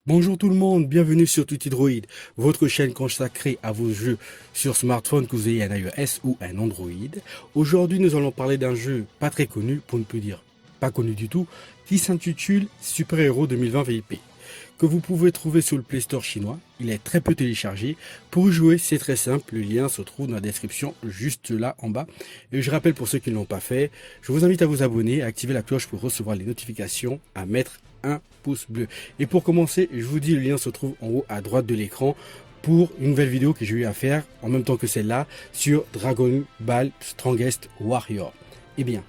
Bonjour tout le monde, bienvenue sur Tutti Droid, votre chaîne consacrée à vos jeux sur smartphone, que vous ayez un iOS ou un Android. Aujourd'hui, nous allons parler d'un jeu pas très connu, pour ne plus dire pas connu du tout, qui s'intitule Super Hero 2020 VIP, que vous pouvez trouver sur le Play Store chinois. Il est très peu téléchargé. Pour y jouer, c'est très simple, le lien se trouve dans la description juste là en bas. Et je rappelle pour ceux qui ne l'ont pas fait, je vous invite à vous abonner, à activer la cloche pour recevoir les notifications, à mettre un pouce bleu. Et pour commencer, je vous dis, le lien se trouve en haut à droite de l'écran pour une nouvelle vidéo que j'ai eu à faire en même temps que celle-là sur Dragon Ball Strongest Warrior. Eh bien,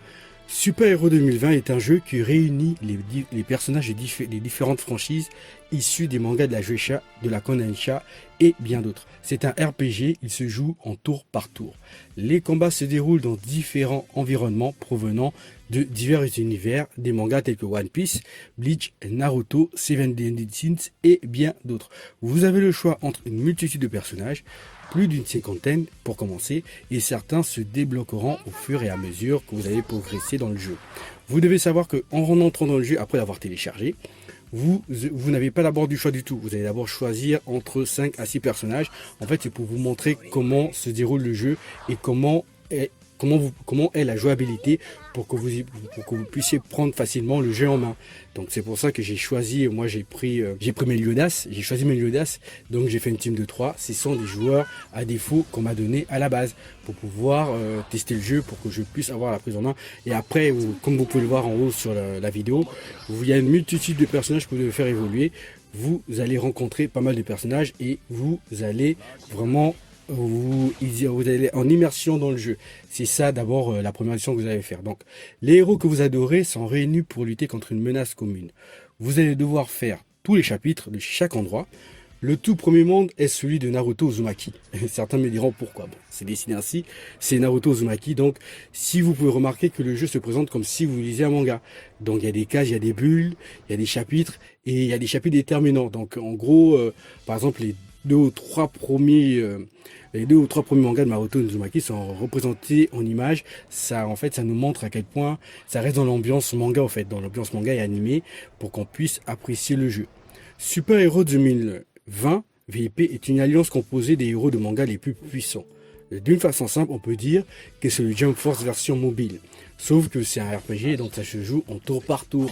Super Hero 2020 est un jeu qui réunit les personnages des différentes franchises issus des mangas de la Shueisha, de la Kodansha et bien d'autres. C'est un RPG, il se joue en tour par tour. Les combats se déroulent dans différents environnements provenant de divers univers, des mangas tels que One Piece, Bleach, Naruto, Seven Deadly Sins et bien d'autres. Vous avez le choix entre une multitude de personnages, plus d'une cinquantaine pour commencer, et certains se débloqueront au fur et à mesure que vous allez progresser dans le jeu. Vous devez savoir qu'en rentrant dans le jeu après l'avoir téléchargé, vous n'avez pas d'abord du choix du tout. Vous allez d'abord choisir entre 5 à 6 personnages. En fait, c'est pour vous montrer comment se déroule le jeu et comment est la jouabilité pour que vous puissiez prendre facilement le jeu en main. Donc c'est pour ça que j'ai choisi, moi j'ai pris Meliodas, j'ai choisi Meliodas, donc j'ai fait une team de 3. Ce sont des joueurs à défaut qu'on m'a donné à la base pour pouvoir tester le jeu, pour que je puisse avoir la prise en main. Et après, comme vous pouvez le voir en haut sur la vidéo, il y a une multitude de personnages que vous devez faire évoluer. Vous allez rencontrer pas mal de personnages et vous allez vraiment vous allez en immersion dans le jeu. C'est ça d'abord la première mission que vous allez faire. Donc, les héros que vous adorez sont réunis pour lutter contre une menace commune. Vous allez devoir faire tous les chapitres de chaque endroit. Le tout premier monde est celui de Naruto Uzumaki. Certains me diront pourquoi. Bon, c'est dessiné ainsi, c'est Naruto Uzumaki. Donc, si vous pouvez remarquer que le jeu se présente comme si vous lisez un manga. Donc, il y a des cases, il y a des bulles, il y a des chapitres et il y a des chapitres déterminants. Donc, en gros, par exemple, les deux ou trois premiers mangas de Naruto Uzumaki sont représentés en images. Ça, en fait, ça nous montre à quel point ça reste dans l'ambiance manga, en fait, dans l'ambiance manga et animé, pour qu'on puisse apprécier le jeu. Super Hero 2020 VIP est une alliance composée des héros de manga les plus puissants. D'une façon simple, on peut dire que c'est le Jump Force version mobile. Sauf que c'est un RPG, donc ça se joue en tour par tour.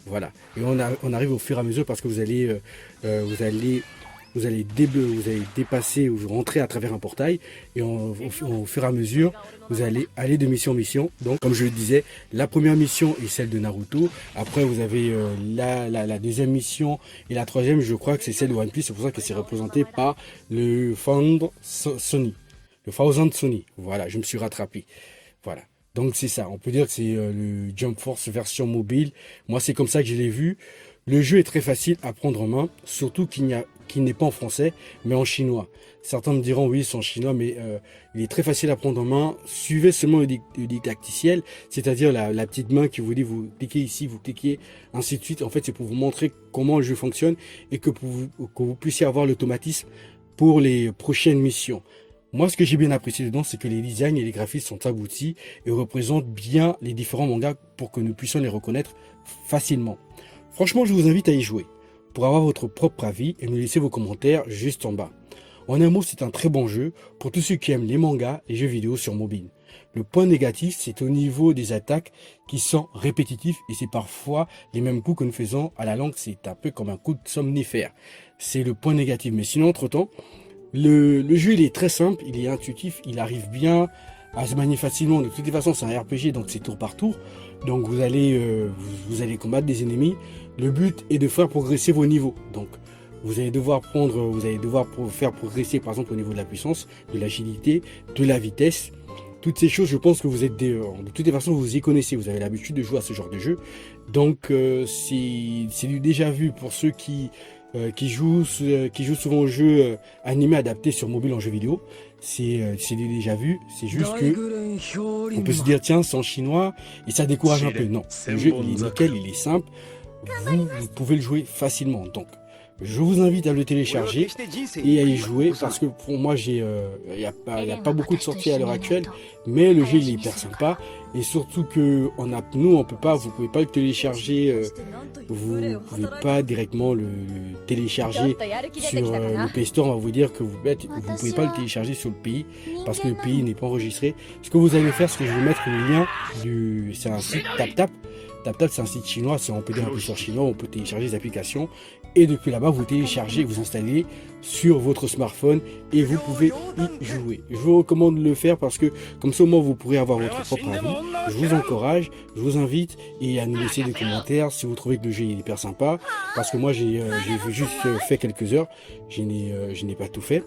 Voilà. Et on arrive au fur et à mesure parce que vous allez dépasser ou rentrer à travers un portail et au fur et à mesure vous allez aller de mission en mission. Donc comme je le disais, la première mission est celle de Naruto, après vous avez la deuxième mission et la troisième, je crois que c'est celle de One Piece. C'est pour ça que c'est représenté par le Thousand Sony. Voilà, je me suis rattrapé. Voilà. Donc c'est ça, on peut dire que c'est le Jump Force version mobile. Moi c'est comme ça que je l'ai vu. Le jeu est très facile à prendre en main, surtout qu'il n'est pas en français, mais en chinois. Certains me diront oui, c'est en chinois, mais il est très facile à prendre en main. Suivez seulement le didacticiel, c'est-à-dire la petite main qui vous dit vous cliquez ici, vous cliquez, ainsi de suite. En fait, c'est pour vous montrer comment le jeu fonctionne et que vous puissiez avoir l'automatisme pour les prochaines missions. Moi, ce que j'ai bien apprécié dedans, c'est que les designs et les graphismes sont aboutis et représentent bien les différents mangas pour que nous puissions les reconnaître facilement. Franchement, je vous invite à y jouer pour avoir votre propre avis et nous laisser vos commentaires juste en bas. En un mot, c'est un très bon jeu pour tous ceux qui aiment les mangas et jeux vidéo sur mobile. Le point négatif, c'est au niveau des attaques qui sont répétitifs et c'est parfois les mêmes coups que nous faisons à la langue. C'est un peu comme un coup de somnifère. C'est le point négatif. Mais sinon, entre-temps, le jeu il est très simple, il est intuitif, il arrive bien à se manier facilement. De toutes les façons, c'est un RPG, donc c'est tour par tour. Donc vous allez combattre des ennemis. Le but est de faire progresser vos niveaux. Donc vous allez devoir faire progresser par exemple au niveau de la puissance, de l'agilité, de la vitesse. Toutes ces choses, je pense que de toutes les façons, vous y connaissez. Vous avez l'habitude de jouer à ce genre de jeu. Donc c'est du déjà vu pour ceux qui jouent souvent aux jeux animés adaptés sur mobile en jeu vidéo. C'est du déjà vu. C'est juste que on peut se dire tiens, c'est en chinois et ça décourage un peu. Non, le jeu il est nickel, il est simple. Vous pouvez le jouer facilement. Donc Je vous invite à le télécharger et à y jouer parce que pour moi, il n'y a pas beaucoup de sorties à l'heure actuelle, mais le jeu il est hyper sympa et surtout que nous, vous pouvez pas le télécharger, vous pouvez pas directement le télécharger sur le Play Store. On va vous dire que vous pouvez pas le télécharger sur le pays parce que le pays n'est pas enregistré. Ce que vous allez faire, c'est que je vais mettre le lien c'est un site TapTap. TapTap, c'est un site chinois, on peut dire un peu sur chinois, on peut télécharger des applications et depuis là-bas, vous téléchargez, vous installez sur votre smartphone et vous pouvez y jouer. Je vous recommande de le faire parce que comme ça au moins vous pourrez avoir votre propre avis. Je vous encourage, je vous invite et à nous laisser des commentaires si vous trouvez que le jeu est hyper sympa parce que moi j'ai juste fait quelques heures, je n'ai pas tout fait.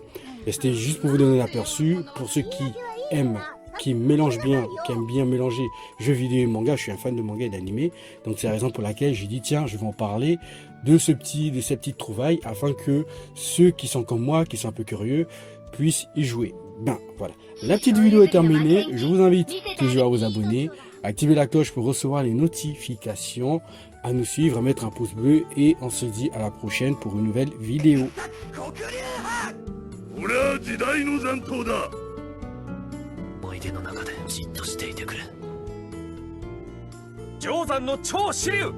Et c'était juste pour vous donner l'aperçu pour ceux qui mélangent bien, qui aiment bien mélanger jeux vidéo et manga. Je suis un fan de manga et d'animé, donc c'est la raison pour laquelle j'ai dit tiens, je vais en parler de ces petites trouvailles afin que ceux qui sont comme moi, qui sont un peu curieux, puissent y jouer. Ben voilà, la petite vidéo est terminée. Je vous invite toujours à vous abonner, à activer la cloche pour recevoir les notifications, à nous suivre, à mettre un pouce bleu et on se dit à la prochaine pour une nouvelle vidéo. 思い出の中でじっとしていてくれ。定山の超支流